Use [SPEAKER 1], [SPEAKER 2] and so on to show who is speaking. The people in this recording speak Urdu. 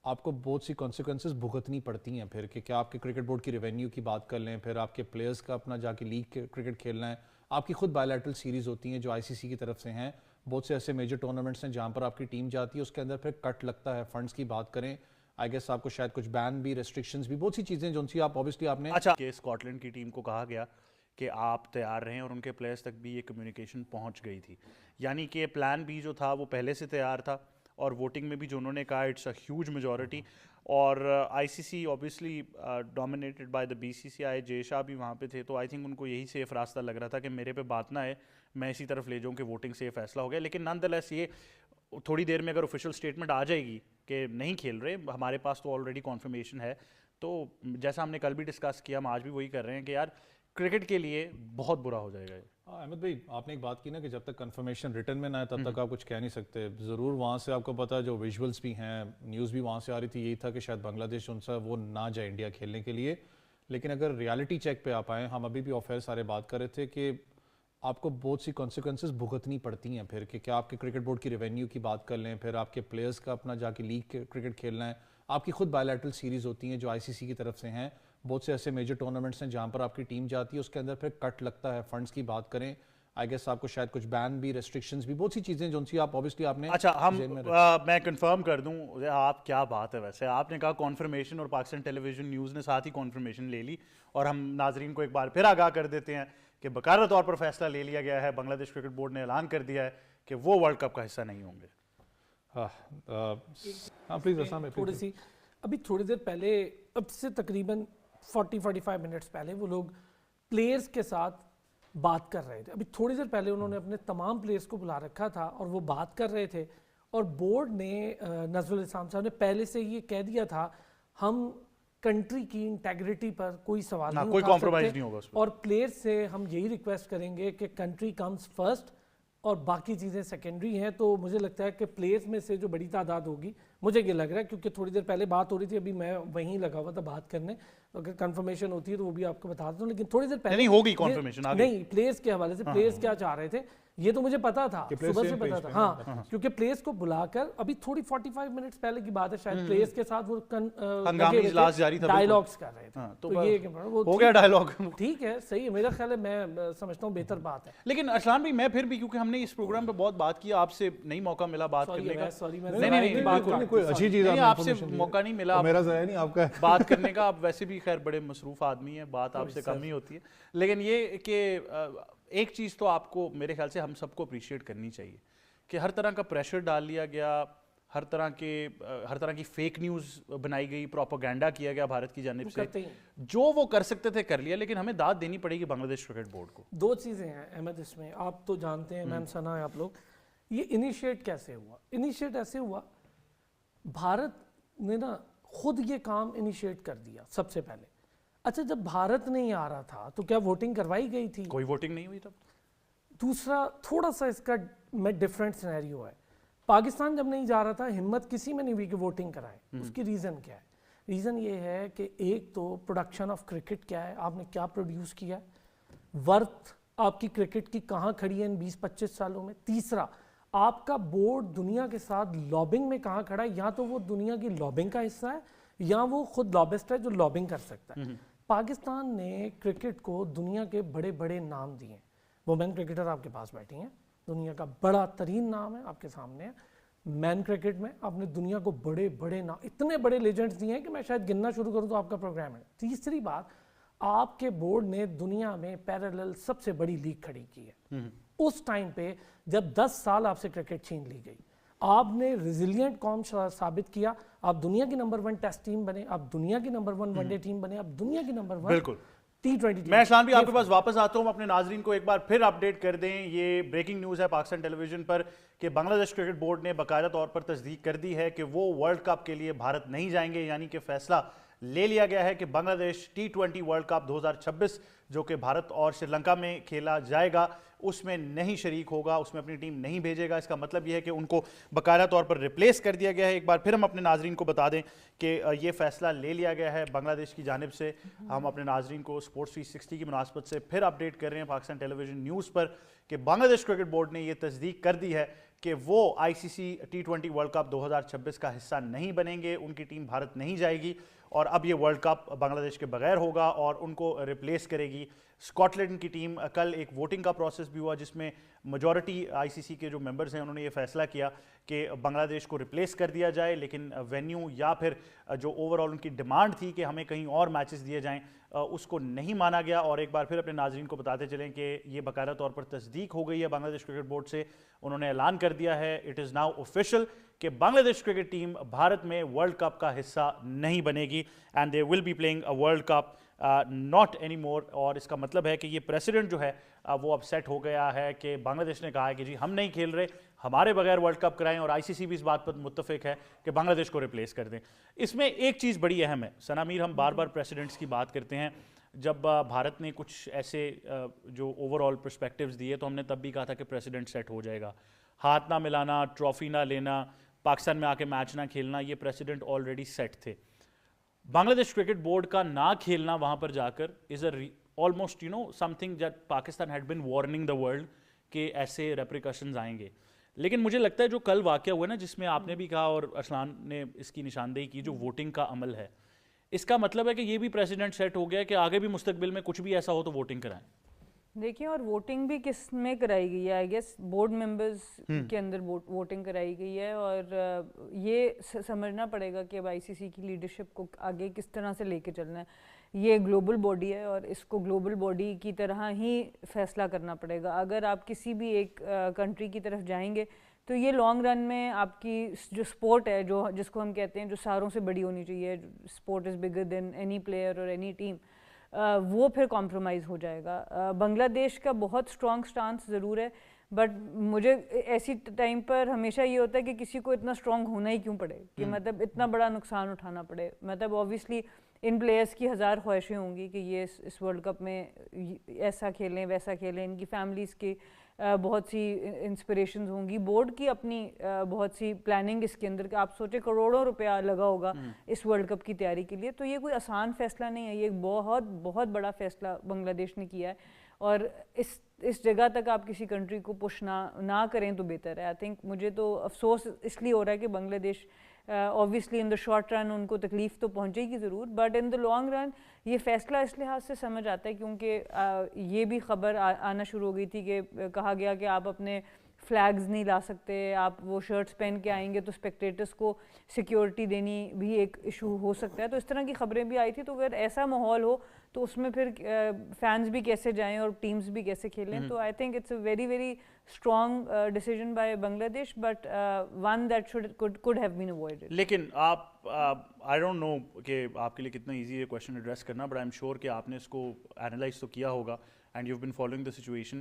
[SPEAKER 1] آپ کو بہت سی کانسیکوینسز بھگتنی پڑتی ہیں پھر کہ کیا آپ کے کرکٹ بورڈ کی ریونیو کی بات کر لیں، پھر آپ کے پلیئرز کا اپنا جا کے لیگ کرکٹ کھیلنا ہے، آپ کی خود بائیلیٹرل سیریز ہوتی ہیں جو آئی سی سی کی طرف سے ہیں، بہت سے ایسے میجر ٹورنامنٹس ہیں جہاں پر آپ کی ٹیم جاتی ہے، اس کے اندر پھر کٹ لگتا ہے، فنڈز کی بات کریں آئی گیس آپ کو شاید کچھ بین بھی، ریسٹرکشنز بھی، بہت سی چیزیں جو ان سی آپ اوبیسلی آپ نے
[SPEAKER 2] اچھا کہ اسکاٹ لینڈ کی ٹیم کو کہا گیا کہ آپ تیار رہیں اور ان کے پلیئرز تک بھی یہ کمیونیکیشن پہنچ گئی تھی، یعنی کہ پلان بی جو تھا وہ پہلے سے تیار تھا اور ووٹنگ میں بھی جو انہوں نے کہا اٹس اے ہیوج میجورٹی، اور I C C obviously dominated by the B C C I, Jay Shah بھی وہاں پہ تھے، تو آئی تھنک ان کو یہی سیف راستہ لگ رہا تھا کہ میرے پہ بات نہ ہے، میں اسی طرف لے جاؤں کہ ووٹنگ سے فیصلہ ہو گیا. لیکن نان دا لیس یہ تھوڑی دیر میں اگر آفیشیل اسٹیٹمنٹ آ جائے گی کہ نہیں کھیل رہے، ہمارے پاس تو آلریڈی کنفرمیشن ہے، تو جیسا ہم نے کل بھی ڈسکس کیا، ہم آج بھی وہی کر رہے ہیں کہ یار کرکٹ کے لیے بہت برا ہو جائے گا.
[SPEAKER 1] احمد بھائی آپ نے ایک بات کی نا کہ جب تک کنفرمیشن ریٹن میں نہ آئے تب تک آپ کچھ کہہ نہیں سکتے. ضرور وہاں سے آپ کو پتا جو ویژولز بھی ہیں، نیوز بھی وہاں سے آ رہی تھی، یہی تھا کہ شاید بنگلہ دیش ان سے وہ نہ جائے انڈیا کھیلنے کے لیے. لیکن اگر ریالٹی چیک پہ آپ آئیں، ہم ابھی بھی آف ایئر سارے بات کر رہے تھے کہ آپ کو بہت سی کانسیکوینسز بھگتنی پڑتی ہیں پھر کہ کیا آپ کے کرکٹ بورڈ کی ریونیو کی بات کر لیں، پھر آپ کے پلیئرز کا اپنا جا کے لیگ کرکٹ کھیلنا ہے، آپ کی خود بائیلیٹرل سیریز ہوتی ہیں جو آئی سی سی کی طرف سے ہیں، بہت سے ایسے میجر ٹورنامنٹس ہیں جہاں پر آپ کی ٹیم جاتی ہے، اس کے اندر پھر کٹ لگتا ہے، فنڈز کی بات کریں آئی گیس آپ کو شاید کچھ بین بھی، ریسٹرکشنز بھی، بہت سی چیزیں جو ان سی آپ اوبیسلی آپ نے
[SPEAKER 2] اچھا
[SPEAKER 1] ذہن میں
[SPEAKER 2] میں کنفرم کر دوں آپ، کیا بات ہے ویسے، آپ نے کہا کانفرمیشن اور پاکستان ٹیلی ویژن نیوز نے ساتھ ہی کانفرمیشن لے لی، اور ہم ناظرین کو ایک بار پھر آگاہ کر دیتے ہیں کہ باقاعدہ طور پر فیصلہ لے لیا گیا ہے، بنگلہ دیش کرکٹ بورڈ نے اعلان کر دیا ہے کہ وہ ورلڈ کپ کا حصہ نہیں ہوں گے.
[SPEAKER 1] ہاں پلیز اسامہ
[SPEAKER 3] تھوڑی سی ابھی تھوڑی دیر پہلے، اب سے تقریباً 40-45 منٹس پہلے وہ لوگ پلیئرز کے ساتھ بات کر رہے تھے. ابھی تھوڑی دیر پہلے انہوں نے اپنے تمام پلیئرز کو بلا رکھا تھا اور وہ بات کر رہے تھے، اور بورڈ نے نذر الاسلام صاحب نے پہلے سے یہ کہہ دیا تھا ہم کنٹری کی انٹیگریٹی پر کوئی سوال نہیں
[SPEAKER 2] کوئی
[SPEAKER 3] اٹھا
[SPEAKER 2] کمپرومائز
[SPEAKER 3] سکتے،
[SPEAKER 2] نہیں ہوگا اس پہ،
[SPEAKER 3] اور پلیئر سے ہم یہی ریکویسٹ کریں گے کہ کنٹری کمز فرسٹ اور باقی چیزیں سیکنڈری ہیں. تو مجھے لگتا ہے کہ پلیئرز میں سے جو بڑی تعداد ہوگی، مجھے یہ لگ رہا ہے کیونکہ تھوڑی دیر پہلے بات ہو رہی تھی، ابھی میں وہیں لگا ہوا تھا بات کرنے، اگر کنفرمیشن ہوتی ہے تو وہ بھی آپ کو بتا دیتا ہوں. لیکن تھوڑی دیر پہلے
[SPEAKER 2] نہیں ہوگی کنفرمیشن آگے،
[SPEAKER 3] نہیں، پلیئرز کے حوالے سے پلیئرز کیا چاہ رہے تھے یہ تو مجھے پتا تھا، صبح سے پتا تھا. ہاں کیونکہ پلیئرز کو بلا کر ابھی تھوڑی 45 منٹس پہلے کی بات ہے شاید، پلیئرز کے ساتھ وہ
[SPEAKER 2] ہنگامی اجلاس جاری تھا،
[SPEAKER 3] ڈائیلاگز کر رہے تھے.
[SPEAKER 2] تو
[SPEAKER 3] یہ
[SPEAKER 2] ہو گیا ڈائیلاگ،
[SPEAKER 3] ٹھیک ہے، صحیح ہے، میرا خیال ہے، میں سمجھتا ہوں بہتر بات ہے.
[SPEAKER 2] لیکن اسلام بھی میں پھر بھی کیونکہ ہم نے اس پروگرام پہ بہت بات کی، آپ سے نہیں موقع ملا بات کرنے کا،
[SPEAKER 1] کوئی اچھی چیز
[SPEAKER 2] آپ سے موقع نہیں ملا،
[SPEAKER 1] میرا ضائع نہیں آپ کا
[SPEAKER 2] بات کرنے کا. آپ ویسے بھی خیر بڑے مصروف آدمی ہیں، بات آپ سے کم ہی ہوتی ہے. لیکن یہ کہ ایک چیز تو آپ کو میرے خیال سے ہم سب کو اپریشیٹ کرنی چاہیے کہ ہر طرح کا پریشر ڈال لیا گیا، ہر طرح کی فیک نیوز بنائی گئی، پروپیگنڈا کیا گیا بھارت کی جانب سے، جو وہ کر سکتے تھے کر لیا. لیکن ہمیں داد دینی پڑے گی بنگلہ دیش کرکٹ بورڈ کو.
[SPEAKER 3] دو چیزیں ہیں احمد اس میں، آپ تو جانتے ہیں، میم ثنا ہے آپ لوگ، یہ انیشیٹ کیسے ہوا؟ انیشیٹ ایسے ہوا، بھارت نے نا خود یہ کام انیشیٹ کر دیا سب سے پہلے. اچھا جب بھارت نہیں آ رہا تھا تو کیا ووٹنگ کروائی گئی تھی؟
[SPEAKER 2] کوئی ووٹنگ نہیں ہوئی تب.
[SPEAKER 3] دوسرا تھوڑا سا اس کا میں ڈیفرنٹ سینیریو ہے، پاکستان جب نہیں جا رہا تھا ہمت کسی میں نہیں ہوئی کہ ووٹنگ کرائے. اس کی ریزن کیا ہے؟ ریزن یہ ہے کہ ایک تو پروڈکشن آف کرکٹ کیا ہے، آپ نے کیا پروڈیوس کیا ہے، ورتھ آپ کی کرکٹ کی کہاں کھڑی ہے ان 20-25 سالوں میں. تیسرا آپ کا بورڈ دنیا کے ساتھ لابنگ میں کہاں کھڑا ہے، یا تو وہ دنیا کی لابنگ کا حصہ ہے یا وہ خود لابسٹ ہے جو لابنگ کر سکتا ہے. پاکستان نے کرکٹ کو دنیا کے بڑے بڑے نام دیے ہیں، وومین کرکٹر آپ کے پاس بیٹھی ہیں، دنیا کا بڑا ترین نام ہے آپ کے سامنے ہے. مین کرکٹ میں آپ نے دنیا کو بڑے بڑے نام، اتنے بڑے لیجنڈز دیے ہیں کہ میں شاید گننا شروع کروں تو آپ کا پروگرام ہے. تیسری بات، آپ کے بورڈ نے دنیا میں پیرالل سب سے بڑی لیگ کھڑی کی ہے. اس ٹائم پہ جب 10 سال آپ سے کرکٹ چھین لی گئی، آپ نے ریزیلینٹ قوم ثابت کیا، آپ دنیا کی نمبر 1 ٹیسٹ ٹیم بنے، آپ دنیا کی نمبر 1 ون ڈے ٹیم بنے، آپ دنیا کی نمبر 1
[SPEAKER 2] بالکل
[SPEAKER 3] T20 ٹیم.
[SPEAKER 2] میں اسلام بھی آپ کے پاس واپس آتا ہوں، اپنے ناظرین کو ایک بار پھر اپڈیٹ کر دیں. یہ بریکنگ نیوز ہے پاکستان ٹیلی ویژن پر کہ بنگلہ دیش کرکٹ بورڈ نے باقاعدہ طور پر تصدیق کر دی ہے کہ وہ ورلڈ کپ کے لیے بھارت نہیں جائیں گے، یعنی کہ فیصلہ لے لیا گیا ہے کہ بنگلہ دیش T20 ورلڈ کپ 2026 جو کہ بھارت اور سری لنکا میں کھیلا جائے گا اس میں نہیں شریک ہوگا، اس میں اپنی ٹیم نہیں بھیجے گا. اس کا مطلب یہ ہے کہ ان کو باقاعدہ طور پر ریپلیس کر دیا گیا ہے. ایک بار پھر ہم اپنے ناظرین کو بتا دیں کہ یہ فیصلہ لے لیا گیا ہے بنگلہ دیش کی جانب سے. ہم اپنے ناظرین کو سپورٹس 360 کی مناسبت سے پھر اپڈیٹ کر رہے ہیں پاکستان ٹیلی ویژن نیوز پر کہ بنگلہ دیش کرکٹ بورڈ نے یہ تصدیق کر دی ہے کہ وہ ICC T20 ورلڈ کپ 2026 کا حصہ نہیں بنیں گے, ان کی ٹیم بھارت نہیں جائے گی اور اب یہ ورلڈ کپ بنگلہ دیش کے بغیر ہوگا اور ان کو ریپلیس کرے گی اسکاٹ لینڈ کی ٹیم. کل ایک ووٹنگ کا پروسیس بھی ہوا جس میں میجورٹی ICC کے جو ممبرز ہیں انہوں نے یہ فیصلہ کیا کہ بنگلہ دیش کو ریپلیس کر دیا جائے, لیکن وینیو یا پھر جو اوور آل ان کی ڈیمانڈ تھی کہ ہمیں کہیں اور میچز دیے جائیں اس کو نہیں مانا گیا. اور ایک بار پھر اپنے ناظرین کو بتاتے چلیں کہ یہ باقاعدہ طور پر تصدیق ہو گئی ہے بنگلہ دیش کرکٹ بورڈ سے, انہوں نے اعلان کر دیا ہے اٹ از ناؤ آفیشیل کہ بنگلہ دیش کرکٹ ٹیم بھارت میں ورلڈ کپ کا حصہ نہیں بنے گی and they will be playing a world cup not any more. اور اس کا مطلب ہے کہ یہ پریسیڈنٹ جو ہے وہ اب سیٹ ہو گیا ہے کہ بنگلہ دیش نے کہا ہے کہ جی ہم نہیں کھیل رہے, ہمارے بغیر ورلڈ کپ کرائیں, اور ICC بھی اس بات پر متفق ہے کہ بنگلہ دیش کو ریپلیس کر دیں. اس میں ایک چیز بڑی اہم ہے ثنا میر, ہم بار بار پریسیڈنٹس کی بات کرتے ہیں, جب بھارت نے کچھ ایسے جو اوور آل پرسپیکٹیوز دیے تو ہم نے تب بھی کہا تھا کہ پریسیڈنٹ سیٹ ہو جائے گا. ہاتھ نہ ملانا, ٹرافی نہ لینا, پاکستان میں آ کے میچ نہ کھیلنا, یہ پریسیڈنٹ آلریڈی سیٹ تھے. بنگلہ دیش کرکٹ بورڈ کا نہ کھیلنا وہاں پر جا کر is a almost something that Pakistan had been warning the world کہ ایسے ریپریکشنز آئیں گے. لیکن مجھے لگتا ہے جو کل واقعہ ہوا نا جس میں آپ نے بھی کہا اور ارسلان نے اس کی نشاندہی کی, جو ووٹنگ کا عمل ہے, اس کا مطلب ہے کہ یہ بھی پریسیڈنٹ سیٹ ہو گیا کہ آگے بھی مستقبل میں کچھ بھی ایسا ہو تو ووٹنگ کرائیں.
[SPEAKER 4] دیکھیں, اور ووٹنگ بھی کس میں کرائی گئی ہے, آئی گیس بورڈ ممبرز کے اندر ووٹنگ کرائی گئی ہے, اور یہ سمجھنا پڑے گا کہ اب ICC کی لیڈرشپ کو آگے کس طرح سے لے کے چلنا ہے. یہ گلوبل باڈی ہے اور اس کو گلوبل باڈی کی طرح ہی فیصلہ کرنا پڑے گا. اگر آپ کسی بھی ایک کنٹری کی طرف جائیں گے تو یہ لانگ رن میں آپ کی جو سپورٹ ہے, جو جس کو ہم کہتے ہیں جو ساروں سے بڑی ہونی چاہیے, support is bigger than any player اور اینی ٹیم, وہ پھر کمپرومائز ہو جائے گا. بنگلہ دیش کا بہت اسٹرانگ سٹانس ضرور ہے, بٹ مجھے ایسی ٹائم پر ہمیشہ یہ ہوتا ہے کہ کسی کو اتنا اسٹرانگ ہونا ہی کیوں پڑے, کہ مطلب اتنا بڑا نقصان اٹھانا پڑے. مطلب اوبویسلی ان پلیئرس کی ہزار خواہشیں ہوں گی کہ یہ اس ورلڈ کپ میں ایسا کھیلیں ویسا کھیلیں, ان کی فیملیز کی بہت سی انسپریشنز ہوں گی, بورڈ کی اپنی بہت سی پلاننگ اس کے اندر, کہ آپ سوچیں کروڑوں روپیہ لگا ہوگا اس ورلڈ کپ کی تیاری کے لیے. تو یہ کوئی آسان فیصلہ نہیں ہے, یہ ایک بہت بہت بڑا فیصلہ بنگلہ دیش نے کیا ہے, اور اس جگہ تک آپ کسی کنٹری کو پش نہ کریں تو بہتر ہے. آئی تھنک مجھے تو افسوس اس لیے ہو رہا ہے کہ بنگلہ دیش obviously in the short run ان کو تکلیف تو پہنچے گی ضرور, but in the long run یہ فیصلہ اس لحاظ سے سمجھ آتا ہے کیونکہ یہ بھی خبر آنا شروع ہو گئی تھی کہ کہا گیا کہ آپ اپنے فلیگز نہیں لا سکتے, آپ وہ شرٹس پہن کے آئیں گے تو اسپیکٹیٹرس کو سیکیورٹی دینی بھی ایک ایشو ہو سکتا ہے. تو اس طرح کی خبریں بھی آئی تھی. تو اگر ایسا ماحول ہو تو اس میں پھر فینس بھی کیسے جائیں اور ٹیمز بھی کیسے کھیلیں. تو I think it's a very very strong decision by Bangladesh, but one that could have been avoided.
[SPEAKER 2] لیکن آپ آئی ڈونٹ نو کہ آپ کے لیے کتنا ایزی ہے کویشچن ایڈریس کرنا, بٹ آئی ایم شیور کہ آپ نے اس کو اینالائز تو کیا ہوگا and you have been following the situation.